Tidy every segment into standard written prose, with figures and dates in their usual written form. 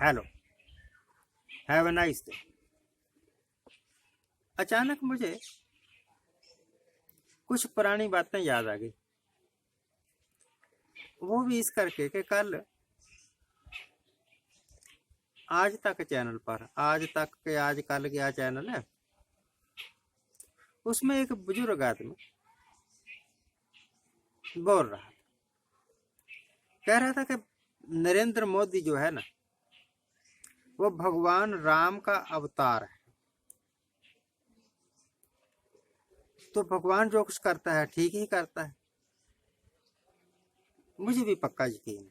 Hello, have a nice day. अचानक मुझे कुछ पुरानी बातें याद आ गई। वो भी इस करके कि कल आज तक चैनल पर, आज तक के आज कल क्या चैनल है, उसमें एक बुजुर्ग आदमी बोल रहा था, कह रहा था कि नरेंद्र मोदी जो है ना, वो भगवान राम का अवतार है। तो भगवान जो कुछ करता है ठीक ही करता है। मुझे भी पक्का यकीन है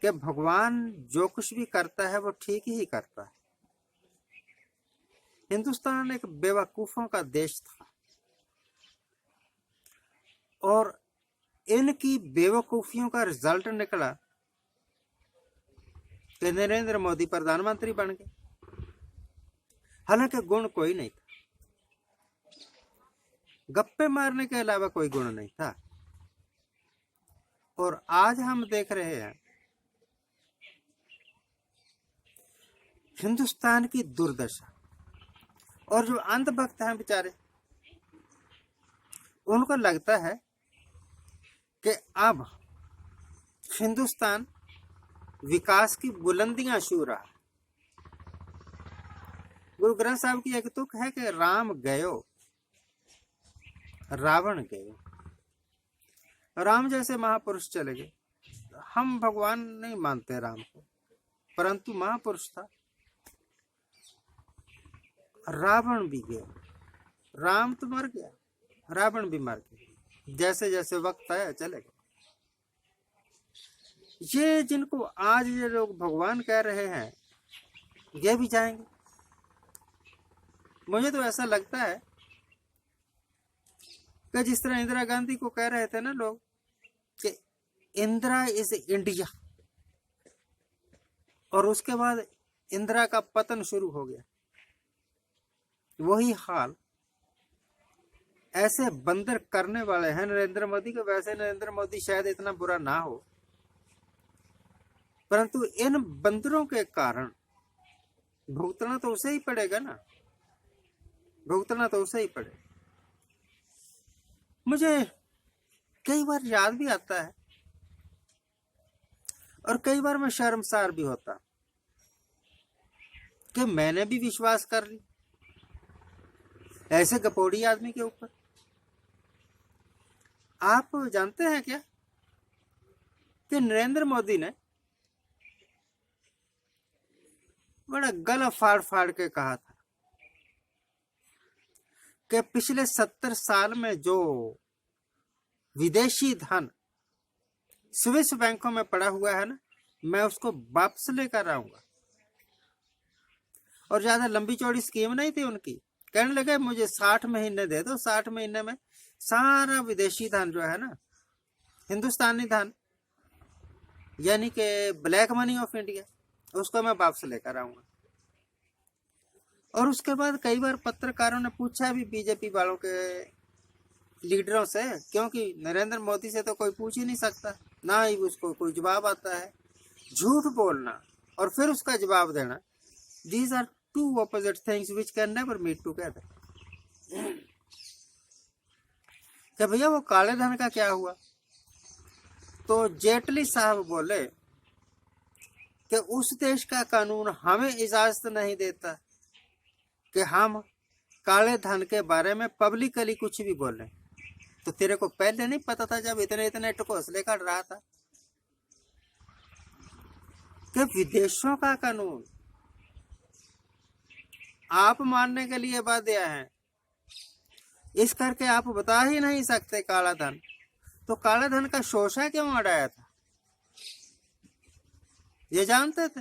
कि भगवान जो कुछ भी करता है वो ठीक ही करता है। हिंदुस्तान एक बेवकूफों का देश था और इनकी बेवकूफियों का रिजल्ट निकला कि नरेंद्र मोदी प्रधानमंत्री बन गए। हालांकि गुण कोई नहीं था, गप्पे मारने के अलावा कोई गुण नहीं था। और आज हम देख रहे हैं हिंदुस्तान की दुर्दशा। और जो अंधभक्त हैं बेचारे, उनको लगता है कि अब हिंदुस्तान विकास की बुलंदियां छू रहा है। गुरु ग्रंथ साहब की एक तुक है कि राम गयो रावण गयो। राम जैसे महापुरुष चले गए। हम भगवान नहीं मानते राम को, परंतु महापुरुष था। रावण भी गया, राम तो मर गया, रावण भी मर गया। जैसे जैसे वक्त आया चले गए। ये जिनको आज ये लोग भगवान कह रहे हैं, ये भी जाएंगे। मुझे तो ऐसा लगता है कि जिस तरह इंदिरा गांधी को कह रहे थे ना लोग कि इंदिरा इज इंडिया, और उसके बाद इंदिरा का पतन शुरू हो गया। वही हाल ऐसे बंदर करने वाले हैं नरेंद्र मोदी के। वैसे नरेंद्र मोदी शायद इतना बुरा ना हो, परंतु इन बंदरों के कारण भुगतना तो उसे ही पड़ेगा ना, भुगतना तो उसे ही पड़ेगा। मुझे कई बार याद भी आता है और कई बार मैं शर्मसार भी होता कि मैंने भी विश्वास कर ली ऐसे गपोड़ी आदमी के ऊपर। आप जानते हैं क्या कि नरेंद्र मोदी ने बड़ा गला फाड़ फाड़ के कहा था कि पिछले 70 साल में जो विदेशी धन स्विस बैंकों में पड़ा हुआ है ना, मैं उसको वापस लेकर आऊंगा। और ज्यादा लंबी चौड़ी स्कीम नहीं थी उनकी। कहने लगे मुझे 60 महीने दे दो, 60 महीने में सारा विदेशी धन जो है ना, हिंदुस्तानी धन यानी कि ब्लैक मनी ऑफ इंडिया, उसको मैं वापस लेकर आऊंगा। और उसके बाद कई बार पत्रकारों ने पूछा भी बीजेपी वालों के लीडरों से, क्योंकि नरेंद्र मोदी से तो कोई पूछ ही नहीं सकता, ना ही उसको कोई जवाब आता है। झूठ बोलना और फिर उसका जवाब देना, these are two opposite things which can never meet together. कि भैया वो काले धन का क्या हुआ? तो जेटली साहब बोले कि उस देश का कानून हमें इजाजत नहीं देता कि हम काले धन के बारे में पब्लिकली कुछ भी बोले। तो तेरे को पहले नहीं पता था जब इतने इतने घोंसले काट रहा था कि विदेशों का कानून आप मानने के लिए बाध्य हैं, इस करके आप बता ही नहीं सकते काला धन। तो काला धन का शोषण क्यों अड़ाया था? ये जानते थे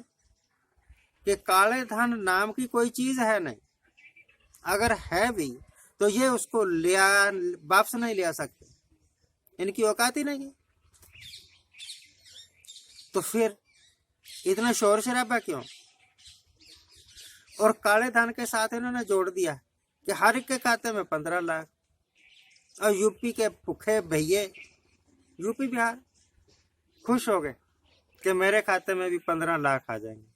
कि काले धन नाम की कोई चीज है नहीं, अगर है भी तो ये उसको लिया वापस नहीं ले सकते, इनकी औकात ही नहीं है। तो फिर इतना शोर शराबा क्यों? और काले धन के साथ इन्होंने जोड़ दिया कि हर एक के खाते में 15 लाख। और यूपी के भूखे भैये, यूपी बिहार खुश हो गए कि मेरे खाते में भी 15 लाख आ जाएंगे।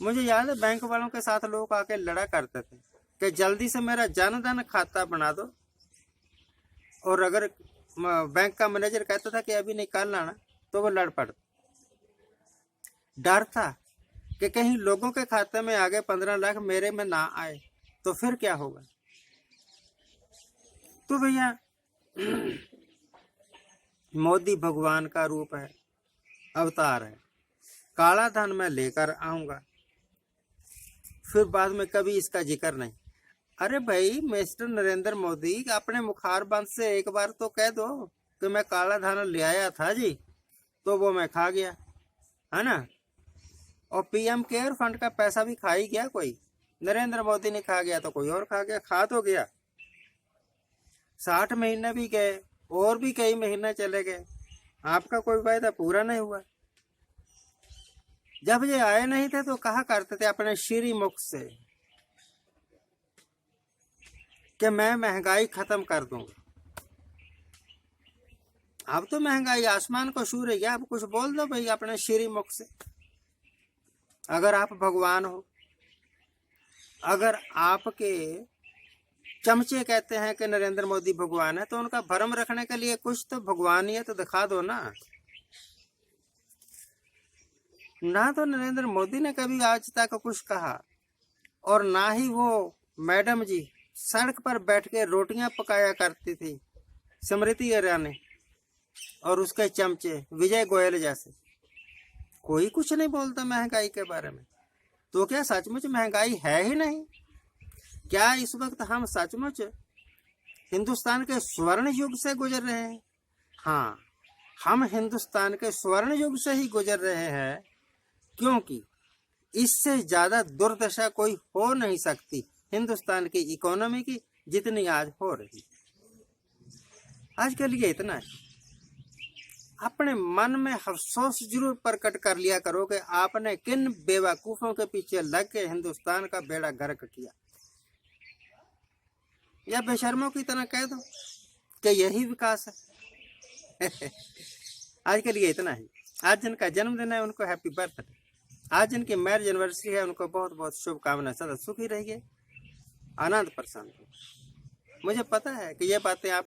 मुझे याद है बैंक वालों के साथ लोग आके लड़ा करते थे कि जल्दी से मेरा जनधन खाता बना दो, और अगर बैंक का मैनेजर कहता था कि अभी निकाल लाना तो वो लड़ पड़ता। डर था कि कहीं लोगों के खाते में आगे 15 लाख मेरे में ना आए तो फिर क्या होगा। तो भैया मोदी भगवान का रूप है, अवतार है। काला धन मैं लेकर आऊंगा, फिर बाद में कभी इसका जिक्र नहीं। अरे भाई मिस्टर नरेंद्र मोदी, अपने मुखार बंद से एक बार तो कह दो कि मैं काला धन ले आया था जी, तो वो मैं खा गया, है ना। और पीएम केयर फंड का पैसा भी खा ही गया कोई। नरेंद्र मोदी ने खा गया तो कोई और खा गया, खा तो गया। 60 महीने भी गए और भी कई महीने चले गए, आपका कोई वायदा पूरा नहीं हुआ। जब ये आए नहीं थे तो कहा करते थे अपने श्री मुख से कि मैं महंगाई खत्म कर दूंगा। अब तो महंगाई आसमान को छू रही है। अब कुछ बोल दो भाई अपने श्री मुख से, अगर आप भगवान हो। अगर आपके चमचे कहते हैं कि नरेंद्र मोदी भगवान है, तो उनका भरम रखने के लिए कुछ तो भगवानियत तो दिखा दो ना। ना तो नरेंद्र मोदी ने कभी आज तक कुछ कहा, और ना ही वो मैडम जी सड़क पर बैठ के रोटियां पकाया करती थी स्मृति ईरानी, और उसके चमचे विजय गोयल जैसे। कोई कुछ नहीं बोलता महंगाई के बारे में। तो क्या सचमुच महंगाई है ही नहीं? क्या इस वक्त हम सचमुच हिंदुस्तान के स्वर्ण युग से गुजर रहे हैं? हाँ, हम हिंदुस्तान के स्वर्ण युग से ही गुजर रहे हैं, क्योंकि इससे ज्यादा दुर्दशा कोई हो नहीं सकती हिंदुस्तान की इकोनॉमी की जितनी आज हो रही। आज के लिए इतना है। अपने मन में अफसोस जरूर प्रकट कर लिया करो कि आपने किन बेवकूफों के पीछे लग के हिंदुस्तान का बेड़ा गर्क किया। या बेशर्मों की तरह कह दो कि यही विकास है। आज के लिए इतना ही। आज जिनका जन्मदिन है उनको हैप्पी बर्थडे। आज जिनकी मैरिज एनिवर्सरी है उनको बहुत बहुत शुभकामनाएं। सदा सुखी रहिए, आनंद प्रसन्न। मुझे पता है कि ये बातें आप